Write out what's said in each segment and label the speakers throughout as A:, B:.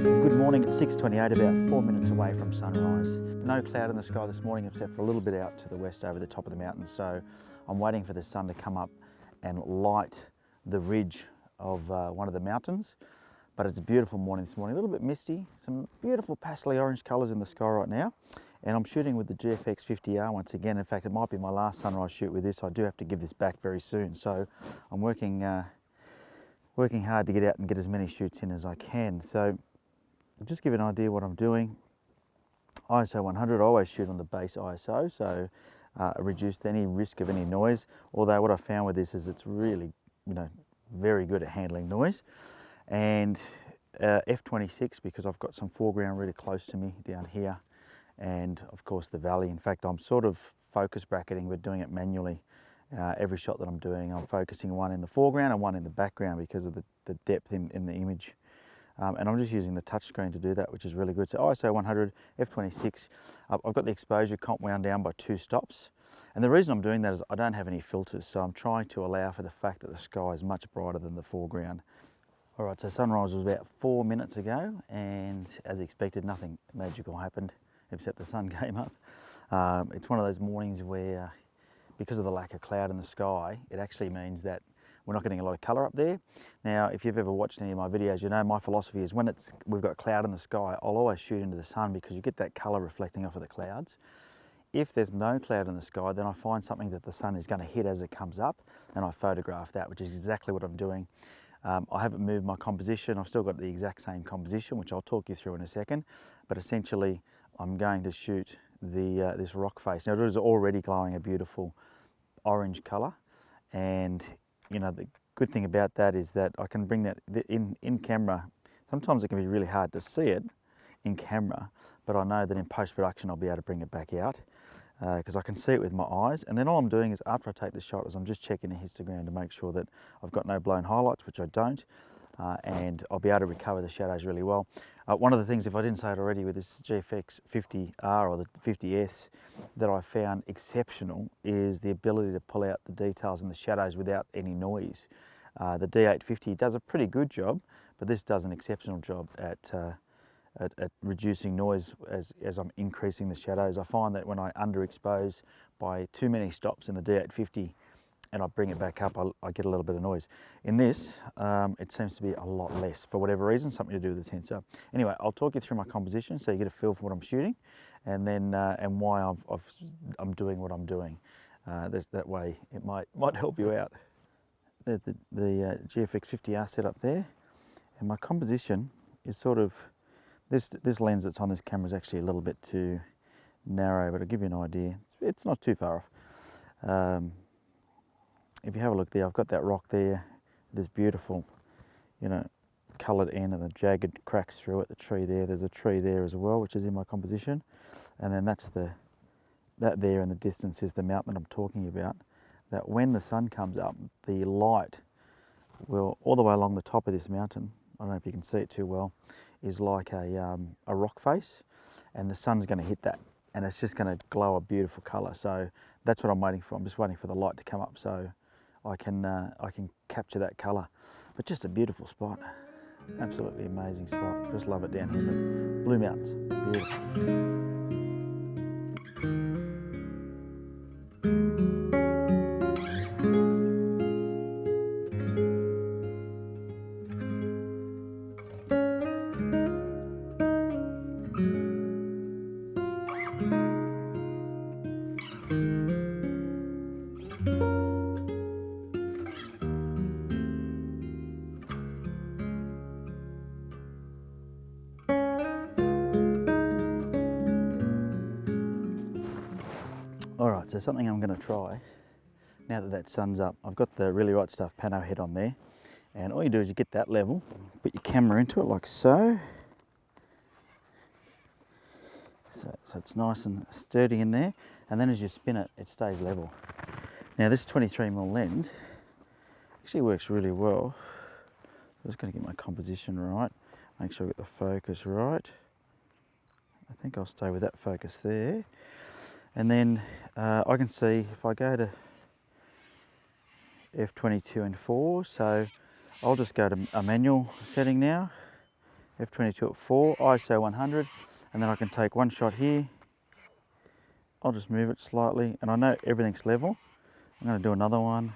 A: Good morning at 6:28, about 4 minutes away from sunrise. No cloud in the sky this morning except for a little bit out to the west over the top of the mountain, so I'm waiting for the sun to come up and light the ridge of one of the mountains. But it's a beautiful morning this morning, a little bit misty, some beautiful pastel orange colours in the sky right now. And I'm shooting with the GFX 50R once again. In fact, it might be my last sunrise shoot with this. I do have to give this back very soon, so I'm working hard to get out and get as many shoots in as I can. So just give you an idea what I'm doing. ISO 100, I always shoot on the base ISO, so reduced any risk of any noise. Although what I found with this is it's really, very good at handling noise. And F26, because I've got some foreground really close to me down here, and of course the valley. In fact, I'm sort of focus bracketing, but doing it manually. Every shot that I'm doing, I'm focusing one in the foreground and one in the background because of the depth in the image. And I'm just using the touchscreen to do that, which is really good. So ISO 100, F26, I've got the exposure comp wound down by 2 stops. And the reason I'm doing that is I don't have any filters, so I'm trying to allow for the fact that the sky is much brighter than the foreground. All right, so sunrise was about 4 minutes ago, and as expected, nothing magical happened except the sun came up. It's one of those mornings where, because of the lack of cloud in the sky, it actually means that we're not getting a lot of colour up there. Now, if you've ever watched any of my videos, you know my philosophy is when we've got cloud in the sky, I'll always shoot into the sun because you get that colour reflecting off of the clouds. If there's no cloud in the sky, then I find something that the sun is going to hit as it comes up, and I photograph that, which is exactly what I'm doing. I haven't moved my composition. I've still got the exact same composition, which I'll talk you through in a second. But essentially, I'm going to shoot this rock face. Now, it is already glowing a beautiful orange colour, and the good thing about that is that I can bring that in camera. Sometimes it can be really hard to see it in camera, but I know that in post-production I'll be able to bring it back out because I can see it with my eyes. And then all I'm doing is, after I take the shot, is I'm just checking the histogram to make sure that I've got no blown highlights, which I don't, and I'll be able to recover the shadows really well. One of the things, if I didn't say it already, with this GFX 50R or the 50S that I found exceptional is the ability to pull out the details and the shadows without any noise. The D850 does a pretty good job, but this does an exceptional job at reducing noise as I'm increasing the shadows. I find that when I underexpose by too many stops in the D850 and I bring it back up, I get a little bit of noise. In this, it seems to be a lot less for whatever reason, something to do with the sensor. Anyway, I'll talk you through my composition so you get a feel for what I'm shooting, and then and why I'm doing what I'm doing. That way, it might help you out. There's the GFX 50R set up there, and my composition is sort of this lens that's on this camera is actually a little bit too narrow, but I'll give you an idea. It's not too far off. If you have a look there, I've got that rock there, this beautiful, coloured end and the jagged cracks through it, the tree there. There's a tree there as well, which is in my composition. And then that there in the distance is the mountain that I'm talking about. That when the sun comes up, the light will, all the way along the top of this mountain, I don't know if you can see it too well, is like a rock face, and the sun's going to hit that, and it's just going to glow a beautiful colour. So that's what I'm waiting for. I'm just waiting for the light to come up so I can capture that colour. But just a beautiful spot, absolutely amazing spot. Just love it down here in the Blue Mountains, beautiful. Right, so something I'm going to try, now that that sun's up, I've got the Really Right Stuff pano head on there, and all you do is you get that level, put your camera into it like so. So it's nice and sturdy in there, and then as you spin it, it stays level. Now this 23mm lens actually works really well. I'm just going to get my composition right, make sure I get the focus right. I think I'll stay with that focus there. And then I can see if I go to f22 and 4, so I'll just go to a manual setting now, f22 at 4, ISO 100, and then I can take one shot here. I'll just move it slightly, and I know everything's level. I'm going to do another one,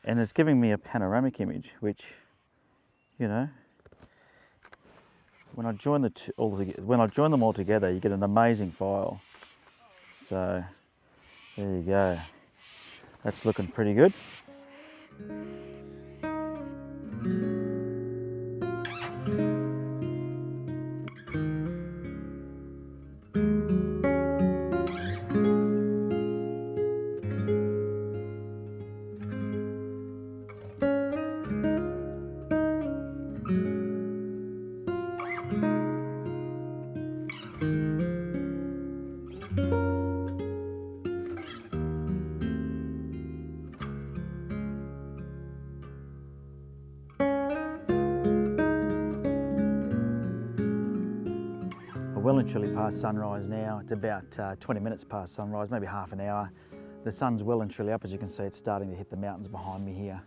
A: and it's giving me a panoramic image, which, you know, when I join them all together, you get an amazing file. So there you go. That's looking pretty good. Well and truly past sunrise now. It's about 20 minutes past sunrise, maybe half an hour. The sun's well and truly up. As you can see, it's starting to hit the mountains behind me here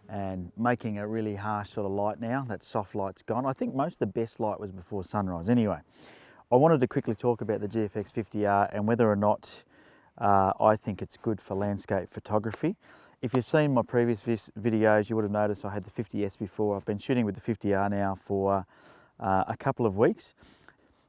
A: and making a really harsh sort of light now. That soft light's gone. I think most of the best light was before sunrise. Anyway, I wanted to quickly talk about the GFX 50R and whether or not I think it's good for landscape photography. If you've seen my previous videos, you would have noticed I had the 50S before. I've been shooting with the 50R now for a couple of weeks.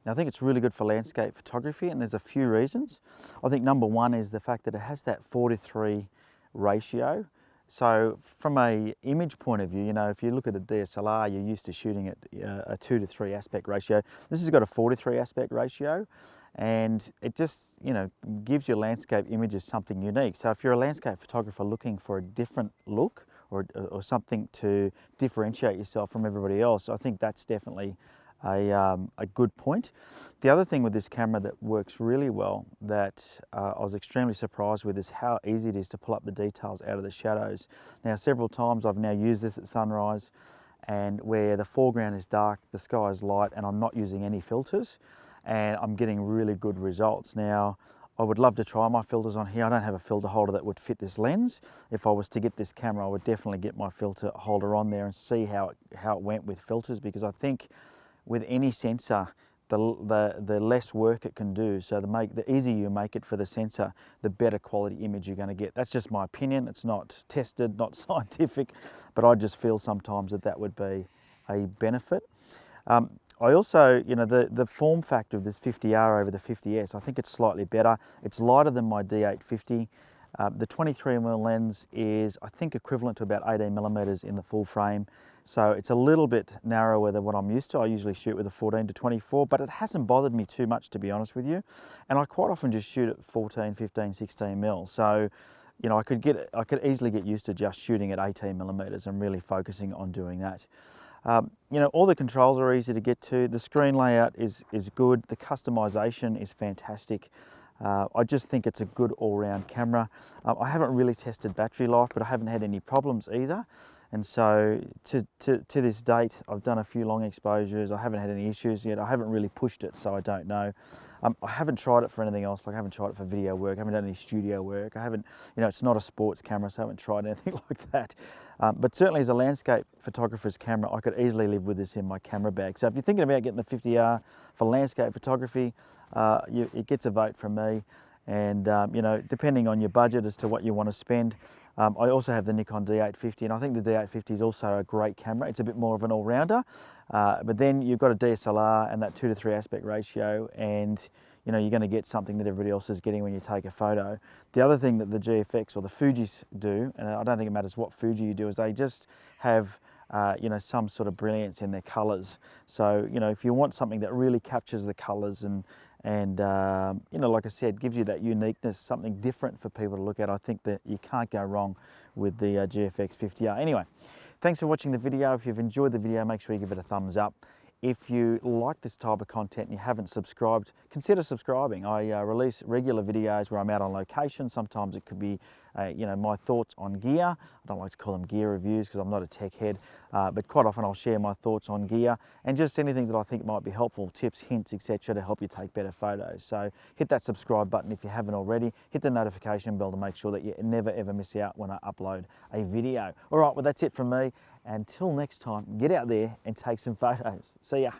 A: Now, I think it's really good for landscape photography, and there's a few reasons. I think number one is the fact that it has that 4:3 ratio. So from a image point of view, you know, if you look at a DSLR, you're used to shooting at a 2:3 aspect ratio. This has got a 4:3 aspect ratio, and it just, you know, gives your landscape images something unique. So if you're a landscape photographer looking for a different look or something to differentiate yourself from everybody else, I think that's definitely a good point. The other thing with this camera that works really well that I was extremely surprised with is how easy it is to pull up the details out of the shadows. Now, several times I've now used this at sunrise, and where the foreground is dark, the sky is light, and I'm not using any filters, and I'm getting really good results. Now, I would love to try my filters on here. I don't have a filter holder that would fit this lens. If I was to get this camera, I would definitely get my filter holder on there and see how it went with filters, because I think with any sensor, the less work it can do. So the easier you make it for the sensor, the better quality image you're going to get. That's just my opinion. It's not tested, not scientific, but I just feel sometimes that would be a benefit. I also, you know, the form factor of this 50R over the 50S, I think it's slightly better. It's lighter than my D850. The 23mm lens is, I think, equivalent to about 18mm in the full frame. So it's a little bit narrower than what I'm used to. I usually shoot with a 14-24, but it hasn't bothered me too much, to be honest with you. And I quite often just shoot at 14, 15, 16mm. So, you know, I could easily get used to just shooting at 18mm and really focusing on doing that. You know, all the controls are easy to get to. The screen layout is good. The customization is fantastic. I just think it's a good all-round camera. I haven't really tested battery life, but I haven't had any problems either. And so to this date, I've done a few long exposures. I haven't had any issues yet. I haven't really pushed it, so I don't know. I haven't tried it for anything else. Like I haven't tried it for video work. I haven't done any studio work. I haven't, you know, it's not a sports camera, so I haven't tried anything like that. But certainly as a landscape photographer's camera, I could easily live with this in my camera bag. So if you're thinking about getting the 50R for landscape photography, it gets a vote from me. And you know, depending on your budget as to what you want to spend. I also have the Nikon D850, and I think the D850 is also a great camera. It's a bit more of an all-rounder, but then you've got a DSLR and that 2:3 aspect ratio, and you know, you're going to get something that everybody else is getting when you take a photo. The other thing that the GFX or the Fujis do, and I don't think it matters what Fuji you do, is they just have you know, some sort of brilliance in their colours. So, you know, if you want something that really captures the colours and and you know, like I said, gives you that uniqueness, something different for people to look at. I think that you can't go wrong with the GFX 50R. Anyway, thanks for watching the video. If you've enjoyed the video, make sure you give it a thumbs up. If you like this type of content and you haven't subscribed, consider subscribing. I release regular videos where I'm out on location. Sometimes it could be, you know, my thoughts on gear. I don't like to call them gear reviews because I'm not a tech head, but quite often I'll share my thoughts on gear and just anything that I think might be helpful, tips, hints, etc., to help you take better photos. So hit that subscribe button if you haven't already. Hit the notification bell to make sure that you never ever miss out when I upload a video. All right, well, that's it from me. Until next time, get out there and take some photos. See ya.